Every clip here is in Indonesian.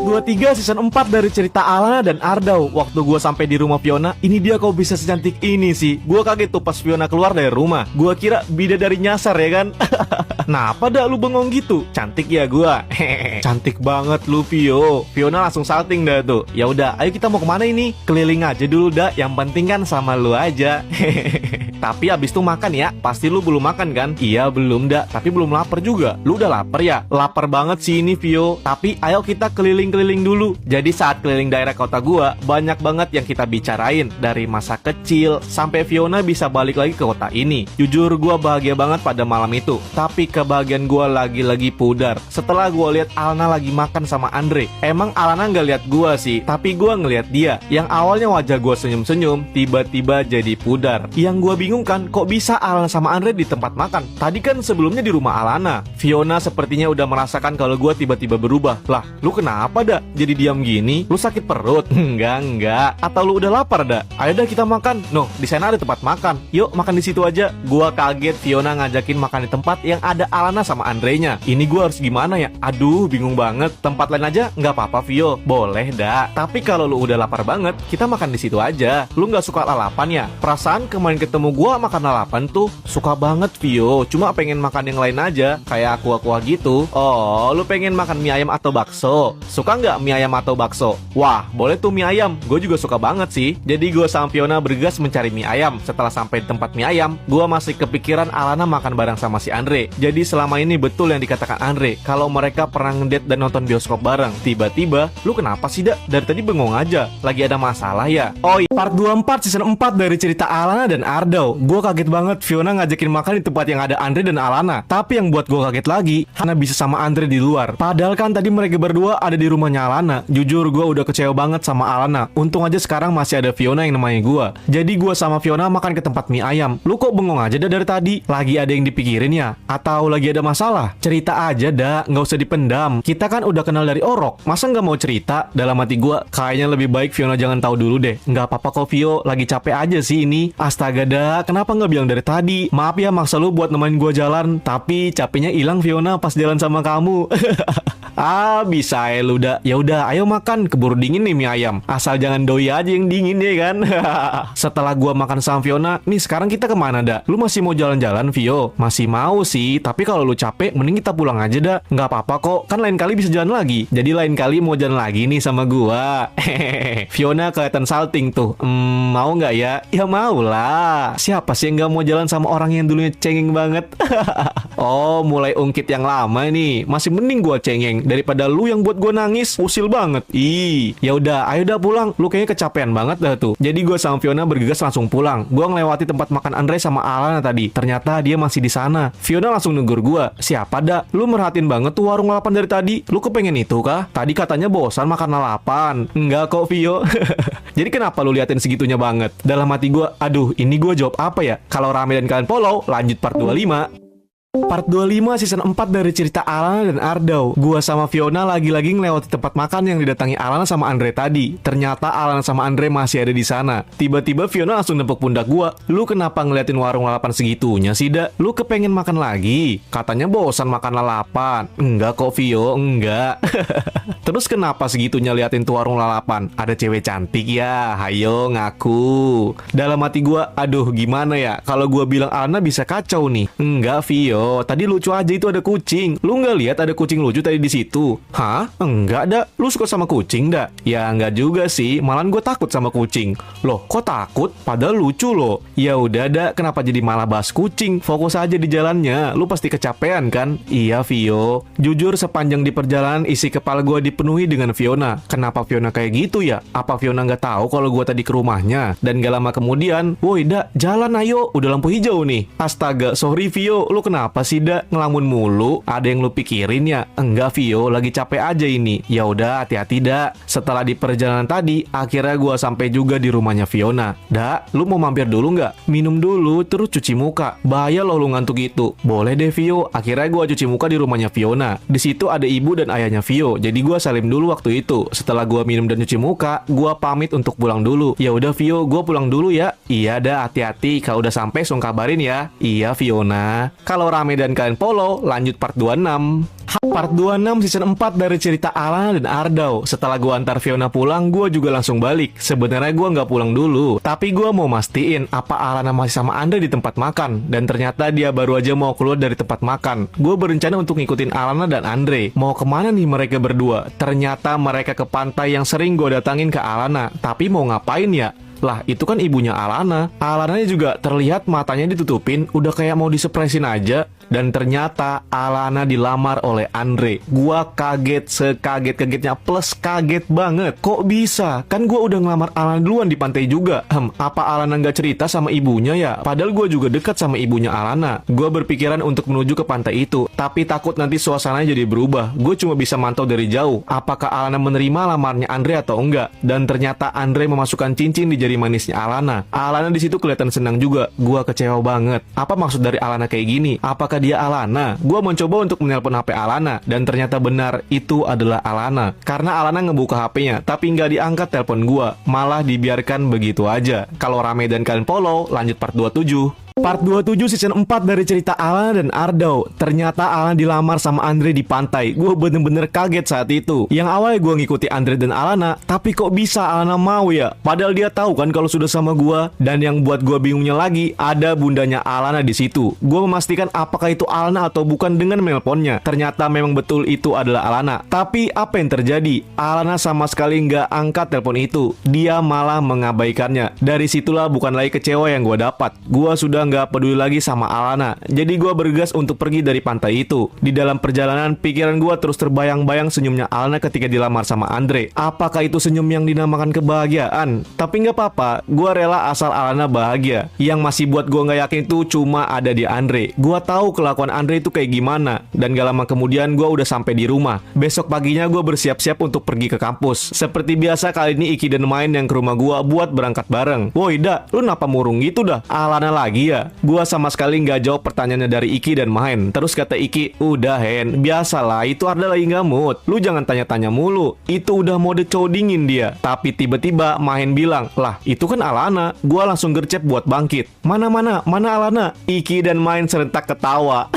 23 season 4 dari cerita Alana dan Ardau. Waktu gue sampai di rumah Fiona, ini dia kok bisa secantik ini sih. Gue kaget tuh pas Fiona keluar dari rumah. Gue kira bidadari nyasar ya kan. Nah, pada lu bengong gitu? Cantik ya gue. Cantik banget lu Vio. Fiona langsung salting dah tuh. Ya udah, ayo kita mau kemana ini? Keliling aja dulu dah. Yang penting kan sama lu aja. Tapi abis itu makan ya. Pasti lu belum makan kan? Iya belum dah. Tapi belum lapar juga. Lu udah lapar ya? Lapar banget sih ini Vio. Tapi ayo kita keliling-keliling dulu. Jadi saat keliling daerah kota gua, banyak banget yang kita bicarain. Dari masa kecil sampai Fiona bisa balik lagi ke kota ini. Jujur gua bahagia banget pada malam itu. Tapi kebahagiaan gua lagi-lagi pudar setelah gua lihat Alana lagi makan sama Andre. Emang Alana nggak lihat gua sih, tapi gua ngelihat dia. Yang awalnya wajah gua senyum-senyum, tiba-tiba jadi pudar. Yang gua bingung kan, kok bisa Alana sama Andre di tempat makan? Tadi kan sebelumnya di rumah Alana. Fiona sepertinya udah merasakan kalau gua tiba-tiba berubah. Lah, lu kenapa dah? Jadi diam gini? Lu sakit perut? Enggak. Atau lu udah lapar dah? Ayo dah kita makan. Noh, di sana ada tempat makan. Yuk makan di situ aja. Gua kaget Fiona ngajakin makan di tempat yang ada Alana sama Andre-nya. Ini gua harus gimana ya? Aduh, bingung banget. Tempat lain aja nggak apa-apa Vio. Boleh dah. Tapi kalau lu udah lapar banget, kita makan di situ aja. Lu nggak suka lalapan ya? Perasaan kemarin ketemu gua makan lalapan tuh suka banget Vio. Cuma pengen makan yang lain aja, kayak aqua gitu. Oh, lu pengen makan mie ayam atau bakso? Suka nggak mie ayam atau bakso? Wah, boleh tuh mie ayam. Gue juga suka banget sih. Jadi gue sama Fiona bergegas mencari mie ayam. Setelah sampai di tempat mie ayam, gue masih kepikiran Alana makan bareng sama si Andre. Jadi selama ini betul yang dikatakan Andre, kalau mereka pernah ngedate dan nonton bioskop bareng. Tiba-tiba, lu kenapa sih dak? Dari tadi bengong aja. Lagi ada masalah ya? Oh iya, part 24 season 4 dari cerita Alana dan Ardau. Gue kaget banget Fiona ngajakin makan di tempat yang ada Andre dan Alana. Tapi yang buat gue kaget lagi, Hana bisa sama Andre di luar. Padahal kan tadi mereka berdua ada di rumahnya Alana. Jujur gue udah kecewa banget sama Alana. Untung aja sekarang masih ada Fiona yang namanya gue. Jadi gue sama Fiona makan ke tempat mie ayam. Lu kok bengong aja dah dari tadi? Lagi ada yang dipikirin ya? Atau lagi ada masalah? Cerita aja dah, nggak usah dipendam. Kita kan udah kenal dari orok. Masa nggak mau cerita? Dalam hati gue, kayaknya lebih baik Fiona jangan tahu dulu deh. Nggak apa-apa kok Vio, lagi capek aja sih ini. Astaga dah, kenapa nggak bilang dari tadi? Maaf ya maksa lu buat nemenin gue jalan. Tapi capeknya hilang Fiona pas jalan sama kamu. Ah, bisa ya lu dah. Ya udah, ayo makan. Keburu dingin nih mie ayam. Asal jangan doi aja yang dingin ya kan. Setelah gua makan sama Fiona, nih sekarang kita kemana dah? Lu masih mau jalan-jalan Vio? Masih mau sih, tapi kalau lu capek, mending kita pulang aja dah. Nggak apa-apa kok, kan lain kali bisa jalan lagi. Jadi lain kali mau jalan lagi nih sama gua. Fiona kelihatan salting tuh. Mau nggak ya? Ya mau lah. Siapa sih yang nggak mau jalan sama orang yang dulunya cengeng banget? Oh, mulai ungkit yang lama nih. Masih mending gua cengeng daripada lu yang buat gue nangis. Usil banget. Ya udah, ayo dah pulang. Lu kayaknya kecapean banget dah tuh. Jadi gue sama Fiona bergegas langsung pulang. Gue ngelewati tempat makan Andre sama Alana tadi. Ternyata dia masih di sana. Fiona langsung negur gue. Siapa dah? Lu merhatiin banget tuh warung lalapan dari tadi. Lu kepengen itu kah? Tadi katanya bosan makan lalapan. Enggak kok Vio. Jadi kenapa lu liatin segitunya banget? Dalam hati gue, aduh ini gue jawab apa ya? Kalau rame dan kalian follow, lanjut part 25. Part 25 season 4 dari cerita Alana dan Ardau. Gua sama Fiona lagi-lagi ngelewati tempat makan yang didatangi Alana sama Andre tadi. Ternyata Alana sama Andre masih ada di sana. Tiba-tiba Fiona langsung nepuk pundak gua. Lu kenapa ngeliatin warung lalapan segitunya sih, dak? Lu kepengen makan lagi? Katanya bosan makan lalapan. Enggak kok Vio, enggak. Terus kenapa segitunya liatin tuh warung lalapan? Ada cewek cantik ya? Hayo ngaku. Dalam hati gua, aduh gimana ya? Kalau gua bilang Alana bisa kacau nih. Enggak Vio. Tadi lucu aja itu ada kucing. Lu nggak lihat ada kucing lucu tadi di situ? Hah? Enggak dah. Lu suka sama kucing dah? Ya enggak juga sih. Malahan gue takut sama kucing. Loh, kok takut? Padahal lucu loh. Ya udah dah. Kenapa jadi malah bahas kucing? Fokus aja di jalannya. Lu pasti kecapean kan? Iya Vio. Jujur sepanjang di perjalanan isi kepala gue dipenuhi dengan Fiona. Kenapa Fiona kayak gitu ya? Apa Fiona nggak tahu kalau gue tadi ke rumahnya? Dan gak lama kemudian, woi dah, jalan ayo. Udah lampu hijau nih. Astaga, sorry Vio. Lu kenapa? Apa sih dak ngelamun mulu? Ada yang lu pikirin ya? Enggak Vio, lagi capek aja ini. Ya udah hati-hati dak. Setelah di perjalanan tadi, akhirnya gua sampai juga di rumahnya Fiona. Dak, lu mau mampir dulu nggak? Minum dulu, terus cuci muka. Bahaya loh lu ngantuk itu. Boleh deh Vio. Akhirnya gua cuci muka di rumahnya Fiona. Di situ ada ibu dan ayahnya Vio. Jadi gua salim dulu waktu itu. Setelah gua minum dan cuci muka, gua pamit untuk pulang dulu. Ya udah Vio, gua pulang dulu ya. Iya dah, hati-hati. Kalau udah sampai langsung kabarin ya. Iya Fiona. Kalau rame dan kalian follow, lanjut part 26. Part 26 season 4 dari cerita Alana dan Ardau. Setelah gua antar Fiona pulang, gua juga langsung balik. Sebenarnya gua nggak pulang dulu, tapi gua mau mastiin apa Alana masih sama Andre di tempat makan. Dan ternyata dia baru aja mau keluar dari tempat makan. Gua berencana untuk ngikutin Alana dan Andre. Mau kemana nih mereka berdua? Ternyata mereka ke pantai yang sering gua datangin ke Alana. Tapi mau ngapain ya? Lah, itu kan ibunya Alana. Alananya juga terlihat matanya ditutupin, udah kayak mau disepresin aja. Dan ternyata Alana dilamar oleh Andre. Gua kaget sekaget-kagetnya, plus kaget banget. Kok bisa? Kan gua udah ngelamar Alana duluan di pantai juga. Apa Alana nggak cerita sama ibunya ya? Padahal gua juga dekat sama ibunya Alana. Gua berpikiran untuk menuju ke pantai itu, tapi takut nanti suasananya jadi berubah. Gue cuma bisa mantau dari jauh. Apakah Alana menerima lamarnya Andre atau enggak? Dan ternyata Andre memasukkan cincin di jari manisnya Alana. Alana di situ kelihatan senang juga. Gua kecewa banget. Apa maksud dari Alana kayak gini? Apakah dia Alana? Gua mencoba untuk menelpon HP Alana, dan ternyata benar itu adalah Alana. Karena Alana ngebuka HP-nya, tapi nggak diangkat telepon gua, malah dibiarkan begitu aja. Kalau rame dan kalian follow, lanjut part 27. Part 27 season 4 dari cerita Alana dan Ardau. Ternyata Alana dilamar sama Andre di pantai. Gue bener-bener kaget saat itu. Yang awalnya gue ngikuti Andre dan Alana, tapi kok bisa Alana mau ya? Padahal dia tahu kan kalau sudah sama gue. Dan yang buat gue bingungnya lagi, ada bundanya Alana di situ. Gue memastikan apakah itu Alana atau bukan dengan menelponnya. Ternyata memang betul itu adalah Alana. Tapi apa yang terjadi? Alana sama sekali nggak angkat telepon itu. Dia malah mengabaikannya. Dari situlah bukan lagi kecewa yang gue dapat. Gue sudah nggak peduli lagi sama Alana. Jadi gue bergegas untuk pergi dari pantai itu. Di dalam perjalanan, pikiran gue terus terbayang-bayang senyumnya Alana ketika dilamar sama Andre. Apakah itu senyum yang dinamakan kebahagiaan? Tapi nggak apa-apa, gue rela asal Alana bahagia. Yang masih buat gue nggak yakin itu cuma ada di Andre. Gue tahu kelakuan Andre itu kayak gimana. Dan gak lama kemudian gue udah sampai di rumah. Besok paginya gue bersiap-siap untuk pergi ke kampus. Seperti biasa kali ini Iki dan Main yang ke rumah gue buat berangkat bareng. Woi dah, lu napa murung gitu dah? Alana lagi ya? Gua sama sekali nggak jawab pertanyaannya dari Iki dan Main. Terus kata Iki, udah Hen, biasalah, itu Arda lagi nggak mood. Lu jangan tanya-tanya mulu. Itu udah mode cowok dingin dia. Tapi tiba-tiba Main bilang, lah itu kan Alana. Gua langsung gercep buat bangkit. Mana Alana? Iki dan Main serentak ketawa.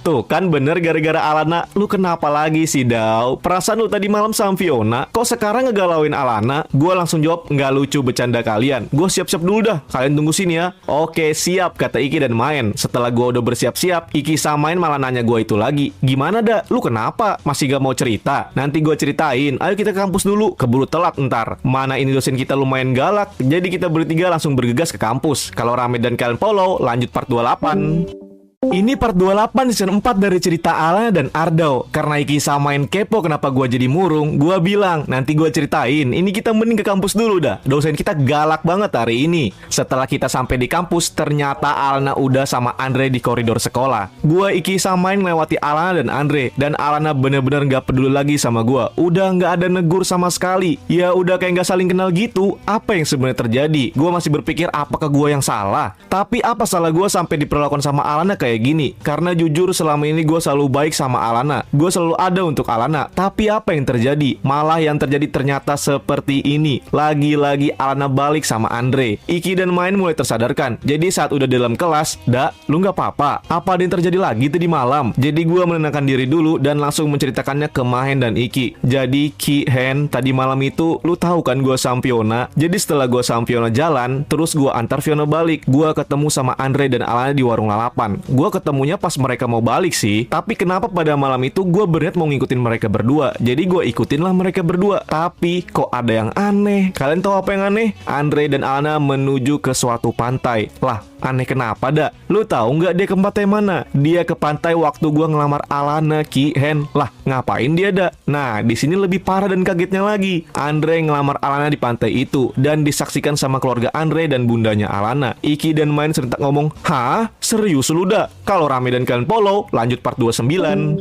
Tuh kan bener gara-gara Alana. Lu kenapa lagi sih Dau? Perasaan lu tadi malam sama Fiona, kok sekarang ngegalauin Alana? Gua langsung jawab, nggak lucu bercanda kalian. Gua siap-siap dulu dah, kalian tunggu sini ya. Oke siap, kata Iki dan Main. Setelah gua udah bersiap-siap, Iki sama Main malah nanya gua itu lagi. Gimana dah? Lu kenapa? Masih gak mau cerita? Nanti gua ceritain. Ayo kita ke kampus dulu, keburu telat ntar. Mana ini dosen kita lumayan galak. Jadi kita bertiga langsung bergegas ke kampus. Kalau rame dan kalian follow, lanjut part 28. Ini part 28 season 4 dari cerita Alana dan Ardau. Karena Iki sama Main kepo kenapa gua jadi murung, gua bilang, nanti gua ceritain. Ini kita mending ke kampus dulu dah. Dosen kita galak banget hari ini. Setelah kita sampai di kampus, ternyata Alana udah sama Andre di koridor sekolah. Gua, Iki sama Main melewati Alana dan Andre. Dan Alana bener-bener gak peduli lagi sama gua. Udah gak ada negur sama sekali. Ya udah kayak gak saling kenal gitu. Apa yang sebenarnya terjadi? Gua masih berpikir apakah gua yang salah. Tapi apa salah gua sampai diperlakukan sama Alana kayak gini? Karena jujur selama ini gue selalu baik sama Alana. Gue selalu ada untuk Alana. Tapi apa yang terjadi? Malah yang terjadi ternyata seperti ini. Lagi-lagi Alana balik sama Andre. Iki dan Main mulai tersadarkan. Jadi saat udah dalam kelas, "Dak, lu gak apa-apa? Apa ada yang terjadi lagi tadi malam?" Jadi gue menenangkan diri dulu dan langsung menceritakannya ke Main dan Iki. Jadi Ki, Hen, tadi malam itu lu tahu kan gue sama Fiona. Jadi setelah gue sama Fiona jalan, terus gue antar Fiona balik. Gue ketemu sama Andre dan Alana di warung lalapan. Gue ketemunya pas mereka mau balik sih. Tapi kenapa pada malam itu gue berniat mau ngikutin mereka berdua. Jadi gue ikutin lah mereka berdua. Tapi kok ada yang aneh. Kalian tahu apa yang aneh? Andre dan Alana menuju ke suatu pantai. Lah, aneh kenapa dak? Lu tahu nggak dia ke pantai mana? Dia ke pantai waktu gue ngelamar Alana, Ki, Hen. Lah, ngapain dia dak? Nah, di sini lebih parah dan kagetnya lagi. Andre ngelamar Alana di pantai itu dan disaksikan sama keluarga Andre dan bundanya Alana. Iki dan Main serentak ngomong, "Hah? Serius lu dak?" Kalau rame dan kalian follow, lanjut part 29.